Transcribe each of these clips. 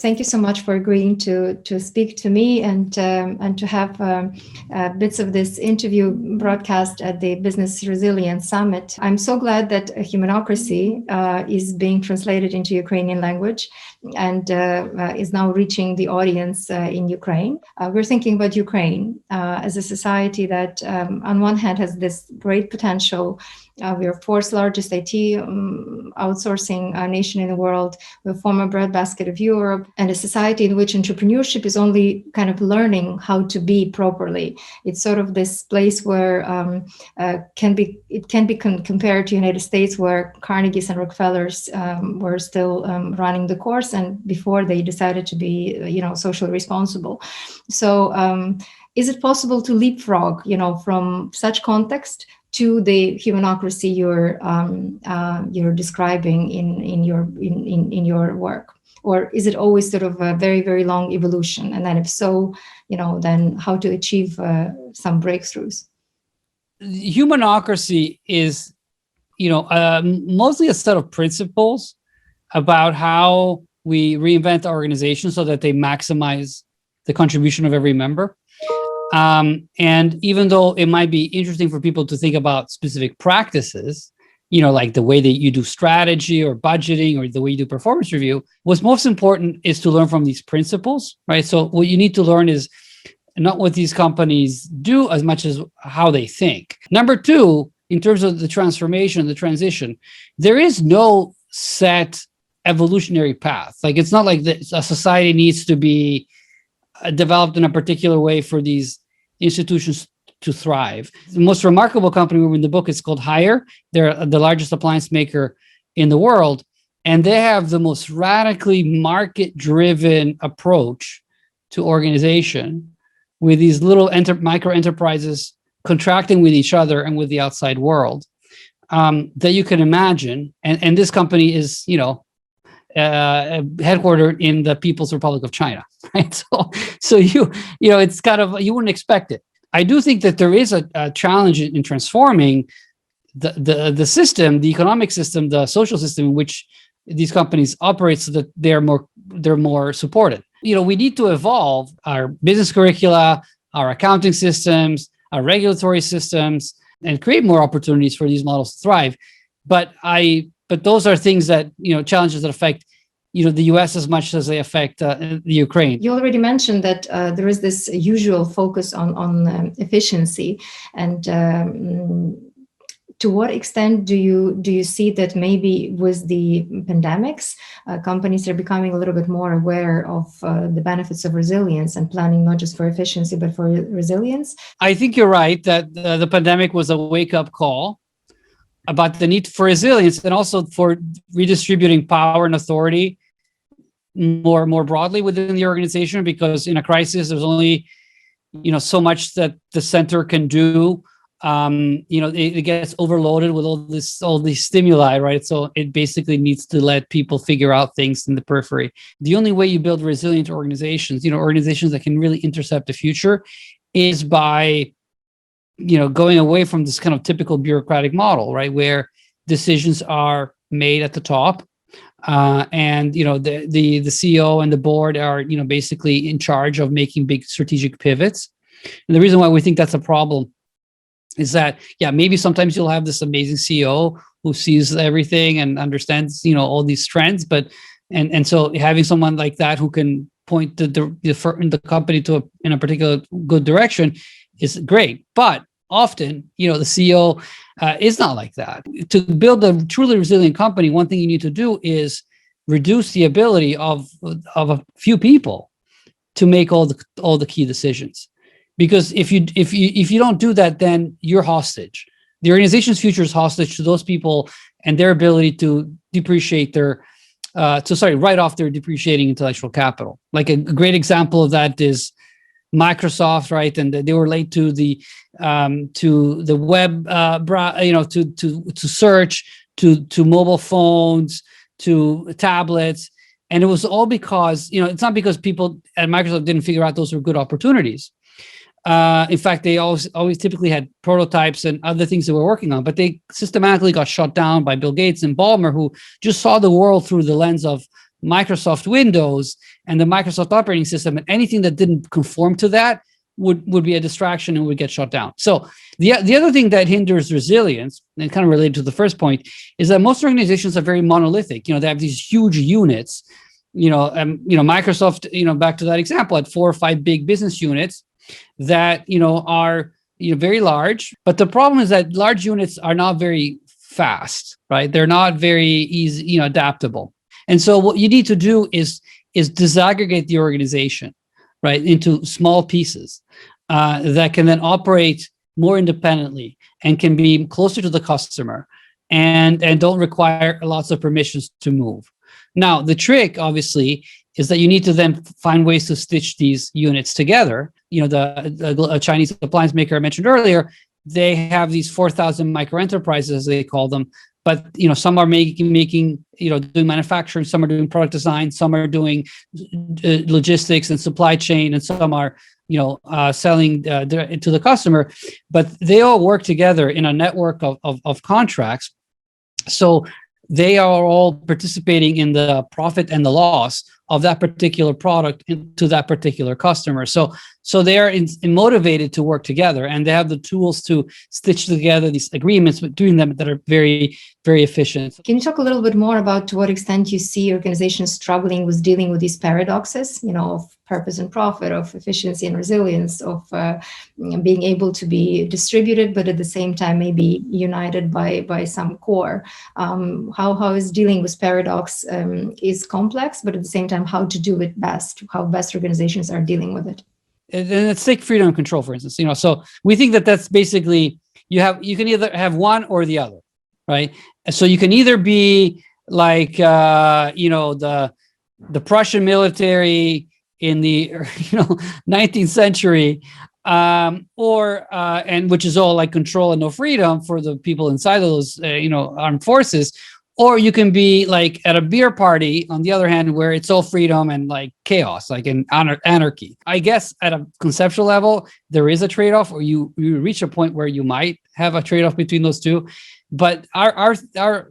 thank you so much for agreeing to speak to me and to have bits of this interview broadcast at the Business Resilience Summit. I'm so glad that Humanocracy is being translated into Ukrainian language and is now reaching the audience in Ukraine. We're thinking about Ukraine as a society that on one hand has this great potential. We're fourth largest IT outsourcing nation in the world. We're former breadbasket of Europe, and a society in which entrepreneurship is only kind of learning how to be properly. It's sort of this place where it can be compared to United States, where Carnegies and Rockefellers were still running the course, and before they decided to be, socially responsible. So, is it possible to leapfrog, from such context to the humanocracy you're describing in your work, or is it always sort of a very, very long evolution? And then, if so, then how to achieve some breakthroughs? Humanocracy is, mostly a set of principles about how we reinvent organizations so that they maximize the contribution of every member. And even though it might be interesting for people to think about specific practices, like the way that you do strategy or budgeting or the way you do performance review, what's most important is to learn from these principles, right? So what you need to learn is not what these companies do as much as how they think. Number two, in terms of the transformation, the transition, there is no set evolutionary path. Like, it's not like a society needs to be developed in a particular way for these institutions to thrive. The most remarkable company in the book is called Hire. They're the largest appliance maker in the world, and they have the most radically market-driven approach to organization, with these little micro enterprises contracting with each other and with the outside world, that you can imagine. And this company is, headquartered in the People's Republic of China, right? So it's kind of, you wouldn't expect it. I do think that there is a challenge in transforming the system, the economic system, the social system in which these companies operate, so that they're more supported. We need to evolve our business curricula, our accounting systems, our regulatory systems, and create more opportunities for these models to thrive. But those are things that, challenges that affect, the U.S. as much as they affect the Ukraine. You already mentioned that there is this usual focus on efficiency, and to what extent do you see that maybe with the pandemics, companies are becoming a little bit more aware of the benefits of resilience and planning not just for efficiency but for resilience? I think you're right that the pandemic was a wake-up call about the need for resilience, and also for redistributing power and authority more broadly within the organization, because in a crisis there's only so much that the center can do. It gets overloaded with all these stimuli, right? So it basically needs to let people figure out things in the periphery. The only way you build resilient organizations, organizations that can really intercept the future, is by going away from this kind of typical bureaucratic model, right, where decisions are made at the top, and the CEO and the board are basically in charge of making big strategic pivots. And the reason why we think that's a problem is that, maybe sometimes you'll have this amazing CEO who sees everything and understands all these trends, but and so having someone like that who can point the company in a particular good direction is great. But often, the CEO is not like that. To build a truly resilient company, one thing you need to do is reduce the ability of a few people to make all the key decisions. Because if you don't do that, then you're hostage. The organization's future is hostage to those people and their ability to depreciate write off their depreciating intellectual capital. Like a great example of that is Microsoft, right? And they were late to the web, to search, to mobile phones, to tablets, and it was all because it's not because people at Microsoft didn't figure out those were good opportunities. In fact, they always typically had prototypes and other things they were working on, but they systematically got shut down by Bill Gates and Ballmer, who just saw the world through the lens of Microsoft Windows and the Microsoft operating system, and anything that didn't conform to that would be a distraction and would get shut down. So the other thing that hinders resilience, and kind of related to the first point, is that most organizations are very monolithic. They have these huge units. Microsoft, back to that example, had 4 or 5 big business units that are very large. But the problem is that large units are not very fast, right? They're not very easy, adaptable. And so what you need to do is disaggregate the organization, right, into small pieces that can then operate more independently and can be closer to the customer and don't require lots of permissions to move. Now, the trick, obviously, is that you need to then find ways to stitch these units together. The Chinese appliance maker I mentioned earlier, they have these 4,000 micro enterprises, as they call them. But some are making doing manufacturing, some are doing product design, some are doing logistics and supply chain, and some are selling to the customer. But they all work together in a network of contracts. So they are all participating in the profit and the loss of that particular product to that particular customer. So they are motivated to work together, and they have the tools to stitch together these agreements between them that are very, very efficient. Can you talk a little bit more about to what extent you see organizations struggling with dealing with these paradoxes, of purpose and profit, of efficiency and resilience, of being able to be distributed, but at the same time maybe united by some core? How is dealing with paradox is complex, but at the same time, how to do it best, how best organizations are dealing with it. And let's take freedom and control, for instance. So we think that that's basically you can either have one or the other, right? So you can either be like the Prussian military in the 19th century, and which is all like control and no freedom for the people inside of those armed forces. Or you can be like at a beer party, on the other hand, where it's all freedom and like chaos, like in anarchy. I guess at a conceptual level, there is a trade-off, or you reach a point where you might have a trade-off between those two. But our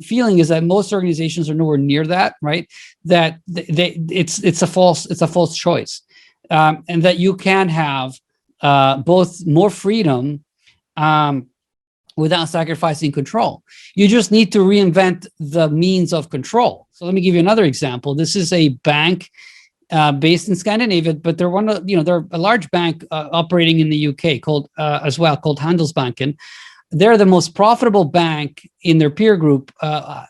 feeling is that most organizations are nowhere near that, right? That it's a false choice, and that you can have both more freedom without sacrificing control. You just need to reinvent the means of control. So let me give you another example. This is a bank based in Scandinavia, but they're they're a large bank operating in the UK called Handelsbanken. They're the most profitable bank in their peer group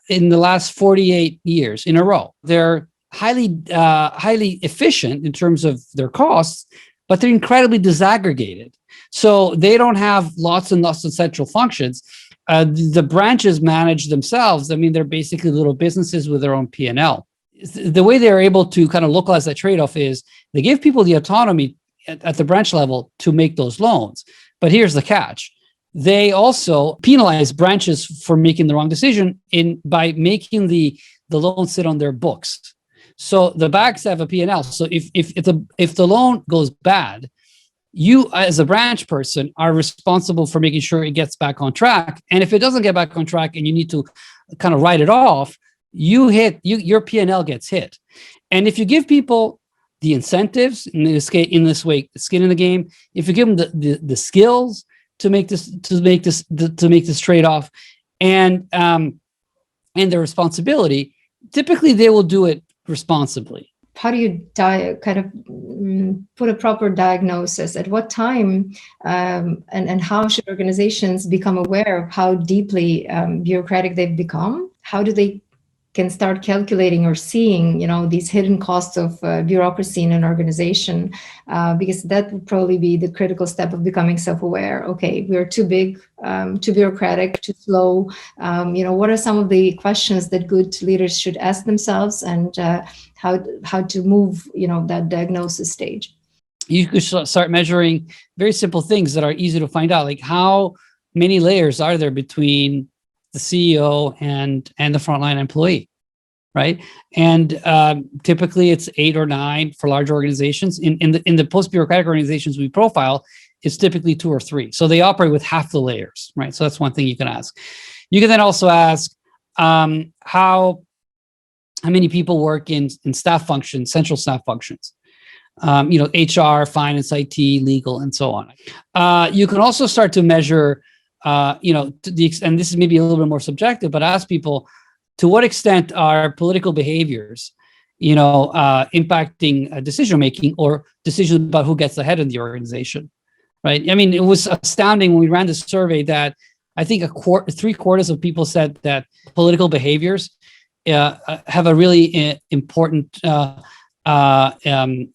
in the last 48 years in a row. They're highly efficient in terms of their costs, but they're incredibly disaggregated. So they don't have lots and lots of central functions. The branches manage themselves. I mean, they're basically little businesses with their own P&L. The way they're able to kind of localize that trade-off is they give people the autonomy at the branch level to make those loans. But here's the catch. They also penalize branches for making the wrong decision by making the loan sit on their books. So the banks have a P&L. So if the loan goes bad, you as a branch person are responsible for making sure it gets back on track. And if it doesn't get back on track and you need to kind of write it off, your P&L gets hit. And if you give people the incentives, in this way, skin in the game, if you give them the skills to make this trade-off and the responsibility, typically they will do it responsibly. How do you kind of put a proper diagnosis? At what time and how should organizations become aware of how deeply bureaucratic they've become? How do they can start calculating or seeing, these hidden costs of bureaucracy in an organization? Because that would probably be the critical step of becoming self-aware. Okay, we're too big, too bureaucratic, too slow. What are some of the questions that good leaders should ask themselves, and how to move, that diagnosis stage? You could start measuring very simple things that are easy to find out, like how many layers are there between the CEO and the frontline employee, right? And typically it's 8 or 9 for large organizations. In the post-bureaucratic organizations we profile, it's typically 2 or 3. So they operate with half the layers, right? So that's one thing you can ask. You can then also ask how how many people work in staff functions, central staff functions, HR, finance, IT, legal, and so on. You can also start to measure, and this is maybe a little bit more subjective, but ask people, to what extent are political behaviors, impacting decision-making or decisions about who gets ahead in the organization, right? I mean, it was astounding when we ran this survey that I think 3/4 of people said that political behaviors have a really important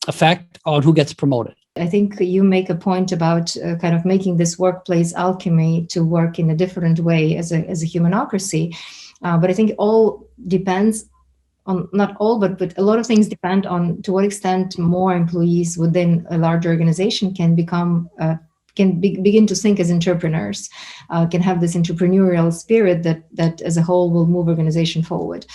effect on who gets promoted. I think you make a point about kind of making this workplace alchemy to work in a different way as a humanocracy. But I think all depends on, not all, but a lot of things depend on to what extent more employees within a large organization can become begin to think as entrepreneurs, can have this entrepreneurial spirit that as a whole will move organization forward.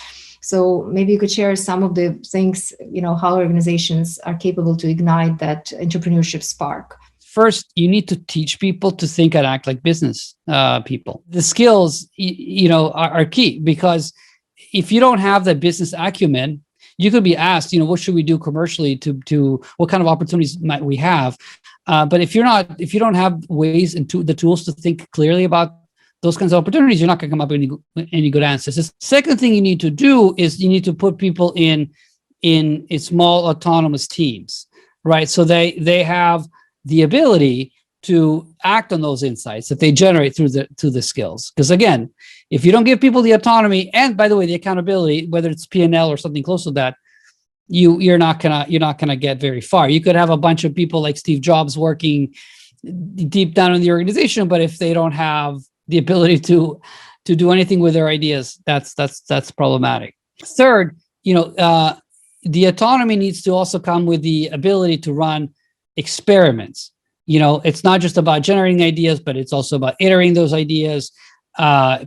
So maybe you could share some of the things, how organizations are capable to ignite that entrepreneurship spark. First, you need to teach people to think and act like business people. The skills, are key, because if you don't have the business acumen, you could be asked, what should we do commercially to what kind of opportunities might we have? But if you don't have ways and the tools to think clearly about those kinds of opportunities, you're not going to come up with any good answers. The second thing you need to do is you need to put people in small autonomous teams, right? So they have the ability to act on those insights that they generate through the skills. Because again, if you don't give people the autonomy and, by the way, the accountability, whether it's P&L or something close to that, you're not gonna get very far. You could have a bunch of people like Steve Jobs working deep down in the organization, but if they don't have the ability to do anything with their ideas, that's problematic. Third, the autonomy needs to also come with the ability to run experiments. It's not just about generating ideas, but it's also about iterating those ideas,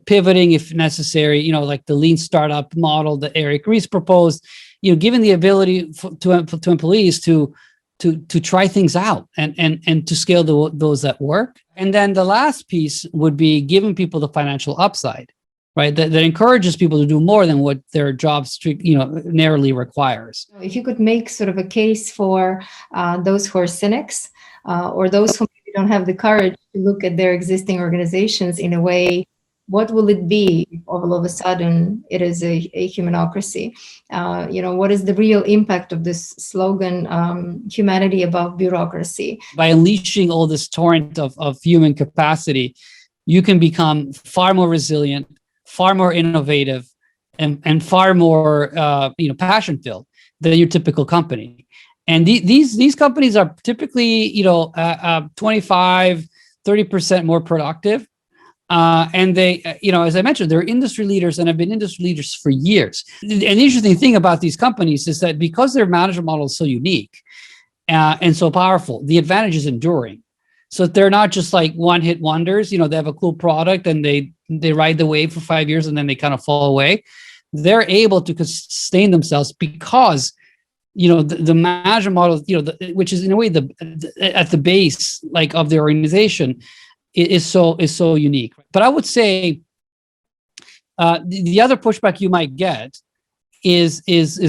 pivoting if necessary, like the lean startup model that Eric Ries proposed, given the ability to employees to try things out and to scale those that work. And then the last piece would be giving people the financial upside, right? That encourages people to do more than what their job narrowly requires. If you could make sort of a case for those who are cynics or those who maybe don't have the courage to look at their existing organizations in a way, what will it be if all of a sudden it is a humanocracy? What is the real impact of this slogan, humanity above bureaucracy? By unleashing all this torrent of human capacity, you can become far more resilient, far more innovative, and far more passion filled than your typical company. And these companies are typically 25, 30% more productive. And they, as I mentioned, they're industry leaders and have been industry leaders for years. And the interesting thing about these companies is that because their management model is so unique and so powerful, the advantage is enduring. So they're not just like one-hit wonders. They have a cool product and they ride the wave for 5 years and then they kind of fall away. They're able to sustain themselves because the management model, which is in a way at the base of the organization, is so unique. But I would say the other pushback you might get is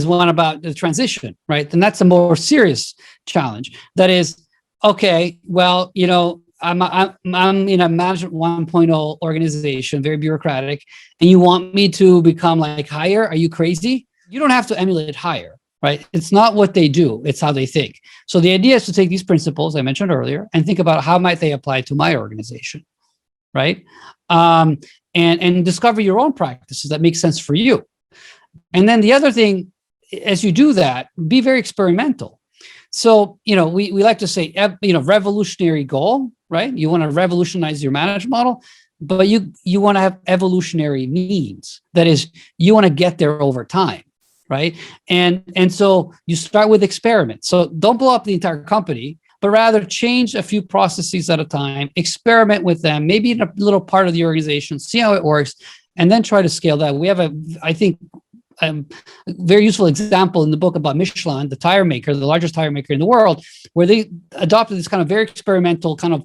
one about the transition, right? And that's a more serious challenge. That is, okay, well, I'm in a management 1.0 organization, very bureaucratic, and you want me to become like Hire? Are you crazy? You don't have to emulate Hire. Right? It's not what they do, it's how they think. So the idea is to take these principles I mentioned earlier and think about how might they apply to my organization, right? And discover your own practices that make sense for you. And then the other thing, as you do that, be very experimental. So, we like to say, revolutionary goal, right? You want to revolutionize your management model, but you want to have evolutionary means. That is, you want to get there over time. Right. And so you start with experiments. So don't blow up the entire company, but rather change a few processes at a time, experiment with them, maybe in a little part of the organization, see how it works, and then try to scale that. We have I think, very useful example in the book about Michelin, the tire maker, the largest tire maker in the world, where they adopted this kind of very experimental kind of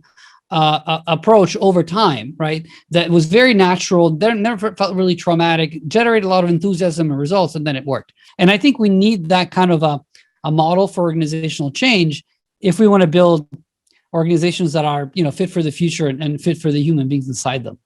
approach over time, right? That was very natural. They never felt really traumatic, generated a lot of enthusiasm and results, and then it worked. And I think we need that kind of a model for organizational change if we want to build organizations that are, fit for the future and fit for the human beings inside them.